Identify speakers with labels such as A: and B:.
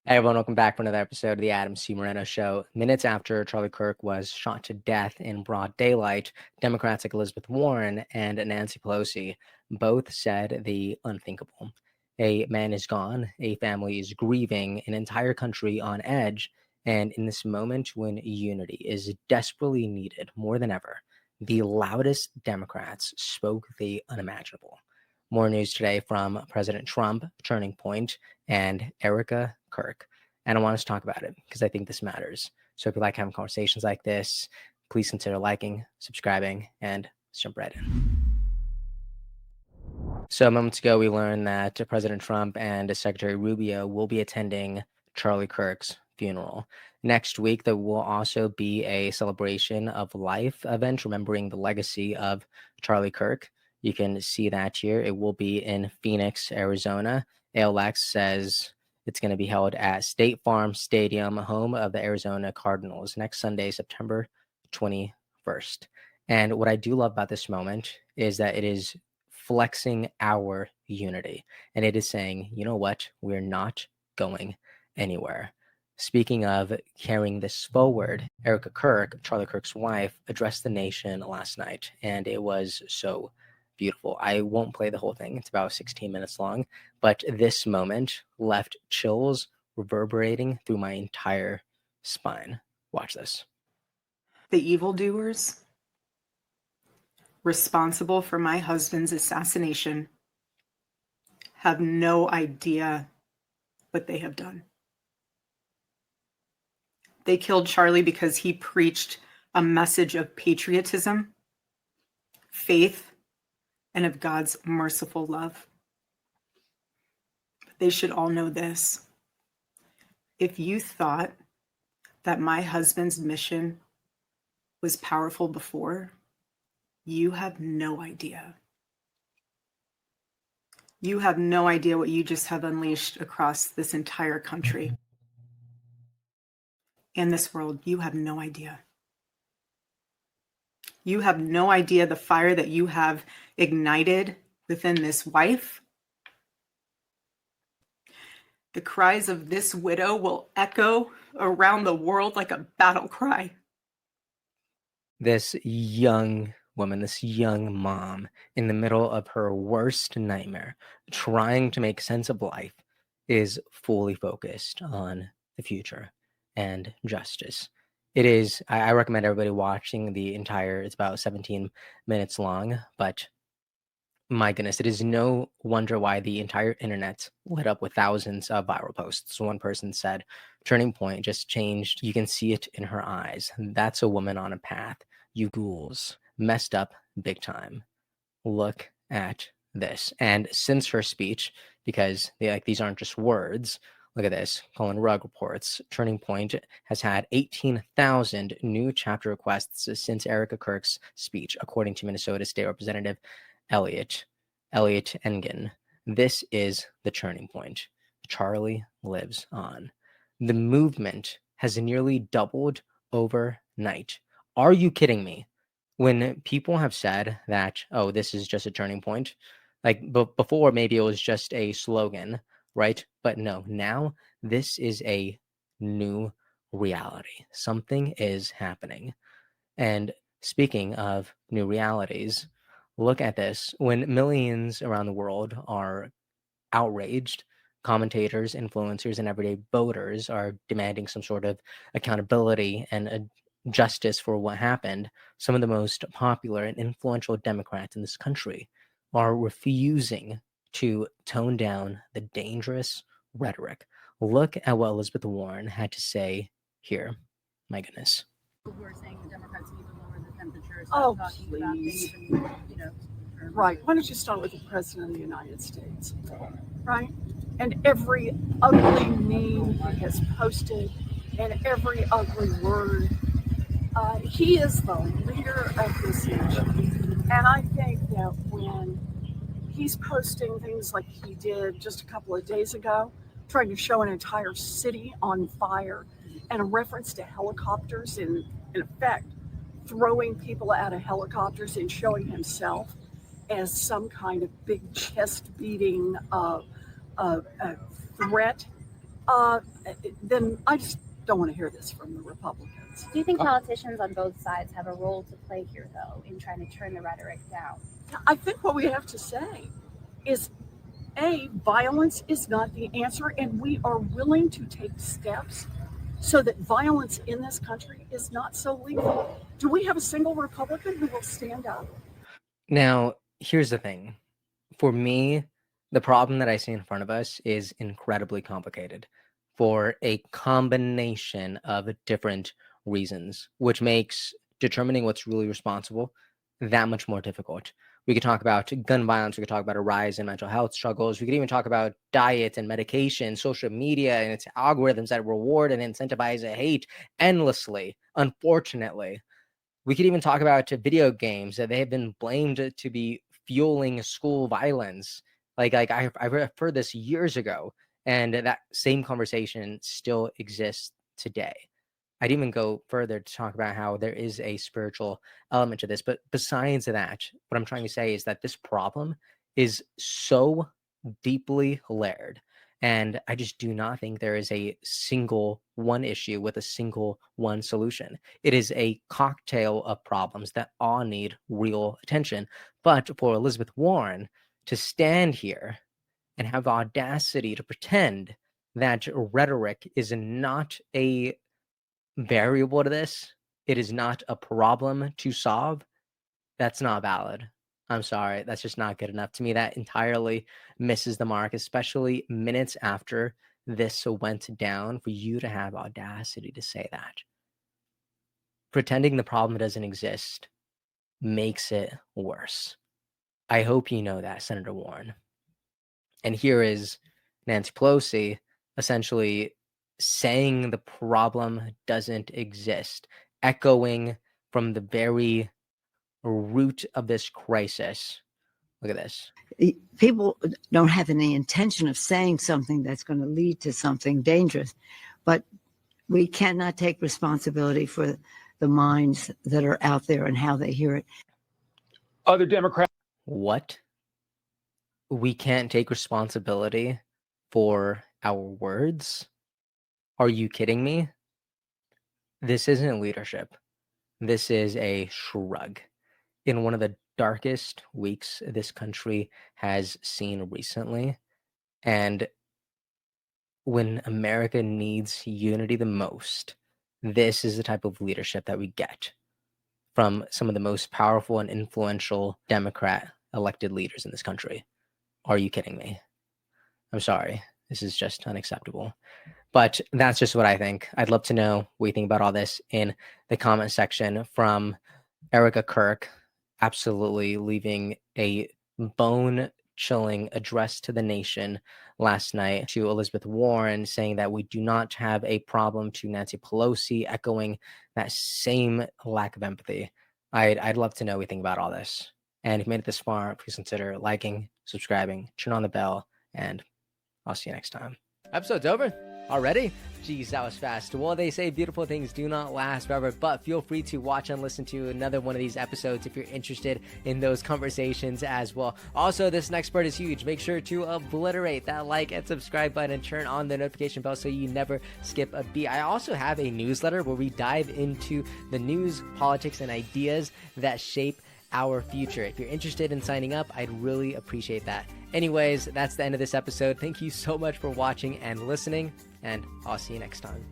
A: Hey everyone, welcome back for another episode of the Adam C. Moreno Show. Minutes after Charlie Kirk was shot to death in broad daylight, Democrats like Elizabeth Warren and Nancy Pelosi both said the unthinkable. A man is gone, a family is grieving, an entire country on edge, and in this moment when unity is desperately needed more than ever, the loudest Democrats spoke the unimaginable. More news today from President Trump, Turning Point, and Erica Kirk. And I want us to talk about it because I think this matters. So if you like having conversations like this, please consider liking, subscribing, and let's jump right in. So moments ago, we learned that President Trump and Secretary Rubio will be attending Charlie Kirk's funeral. Next week, there will also be a celebration of life event remembering the legacy of Charlie Kirk. You can see that here. It will be in Phoenix, Arizona. ALX says it's going to be held at State Farm Stadium, home of the Arizona Cardinals, next Sunday, September 21st. And what I do love about this moment is that it is flexing our unity. And it is saying, you know what? We're not going anywhere. Speaking of carrying this forward, Erica Kirk, Charlie Kirk's wife, addressed the nation last night, and it was so beautiful. I won't play the whole thing. It's about 16 minutes long, but this moment left chills reverberating through my entire spine. Watch this.
B: The evildoers responsible for my husband's assassination have no idea what they have done. They killed Charlie because he preached a message of patriotism, faith, and of God's merciful love. But they should all know this. If you thought that my husband's mission was powerful before, you have no idea. You have no idea what you just have unleashed across this entire country. In this world, you have no idea. You have no idea the fire that you have ignited within this wife. The cries of this widow will echo around the world like a battle cry.
A: This young woman, this young mom, in the middle of her worst nightmare, trying to make sense of life, is fully focused on the future and justice. It is, I recommend everybody watching the entire, it's about 17 minutes long, but my goodness, it is no wonder why the entire internet lit up with thousands of viral posts. One person said, Turning Point just changed. You can see it in her eyes. That's a woman on a path. You ghouls messed up big time. Look at this. And since her speech, because these aren't just words, look at this. Colin Rugg reports Turning Point has had 18,000 new chapter requests since Erica Kirk's speech, according to Minnesota State Representative Elliot Engen. This is the turning point. Charlie lives on. The movement has nearly doubled overnight. Are you kidding me? When people have said that, oh, this is just a turning point, like before, maybe it was just a slogan, right? But no, now this is a new reality. Something is happening. And speaking of new realities, look at this. When millions around the world are outraged, commentators, influencers, and everyday voters are demanding some sort of accountability and a justice for what happened, some of the most popular and influential Democrats in this country are refusing to tone down the dangerous rhetoric. Look at what Elizabeth Warren had to say here. My goodness.
C: Who are saying the Democrats need to lower the temperature.
D: Oh,
C: talking
D: please.
C: about things and,
D: Right. Why don't you start with the President of the United States? Right? And every ugly meme he has posted and every ugly word. He is the leader of this nation. And I think that when he's posting things like he did just a couple of days ago, trying to show an entire city on fire, and a reference to helicopters, in effect, throwing people out of helicopters and showing himself as some kind of big chest beating threat then I just don't want to hear this from the Republicans.
E: Do you think politicians on both sides have a role to play here, though, in trying to turn the rhetoric down?
D: I think what we have to say is, A, violence is not the answer, and we are willing to take steps so that violence in this country is not so lethal. Do we have a single Republican who will stand up?
A: Now, here's the thing. For me, the problem that I see in front of us is incredibly complicated for a combination of different reasons, which makes determining what's really responsible that much more difficult. We could talk about gun violence. We could talk about a rise in mental health struggles. We could even talk about diet and medication, social media and its algorithms that reward and incentivize hate endlessly, unfortunately. We could even talk about video games that they have been blamed to be fueling school violence. Like I've heard this years ago, and that same conversation still exists today. I'd even go further to talk about how there is a spiritual element to this. But besides that, what I'm trying to say is that this problem is so deeply layered. And I just do not think there is a single one issue with a single one solution. It is a cocktail of problems that all need real attention. But for Elizabeth Warren to stand here and have the audacity to pretend that rhetoric is not a variable to this, it is not a problem to solve, that's not valid. I'm sorry, that's just not good enough. To me, that entirely misses the mark, especially minutes after this went down, for you to have audacity to say that. Pretending the problem doesn't exist makes it worse. I hope you know that, Senator Warren. And here is Nancy Pelosi essentially saying the problem doesn't exist, echoing from the very root of this crisis. Look at this.
F: People don't have any intention of saying something that's going to lead to something dangerous, but we cannot take responsibility for the minds that are out there and how they hear it.
G: Other Democrats.
A: What? We can't take responsibility for our words? Are you kidding me? This isn't leadership. This is a shrug. In one of the darkest weeks this country has seen recently, and when America needs unity the most, this is the type of leadership that we get from some of the most powerful and influential Democrat elected leaders in this country. Are you kidding me? I'm sorry. This is just unacceptable. But that's just what I think. I'd love to know what you think about all this in the comment section. From Erica Kirk, absolutely leaving a bone-chilling address to the nation last night, to Elizabeth Warren saying that we do not have a problem, to Nancy Pelosi echoing that same lack of empathy. I'd love to know what you think about all this. And if you made it this far, please consider liking, subscribing, turn on the bell, and I'll see you next time. Episode's over already? Geez, that was fast. Well, they say beautiful things do not last forever, but feel free to watch and listen to another one of these episodes if you're interested in those conversations as well. Also, this next part is huge. Make sure to obliterate that like and subscribe button and turn on the notification bell so you never skip a beat. I also have a newsletter where we dive into the news, politics, and ideas that shape our future. If you're interested in signing up, I'd really appreciate that. Anyways, that's the end of this episode. Thank you so much for watching and listening, and I'll see you next time.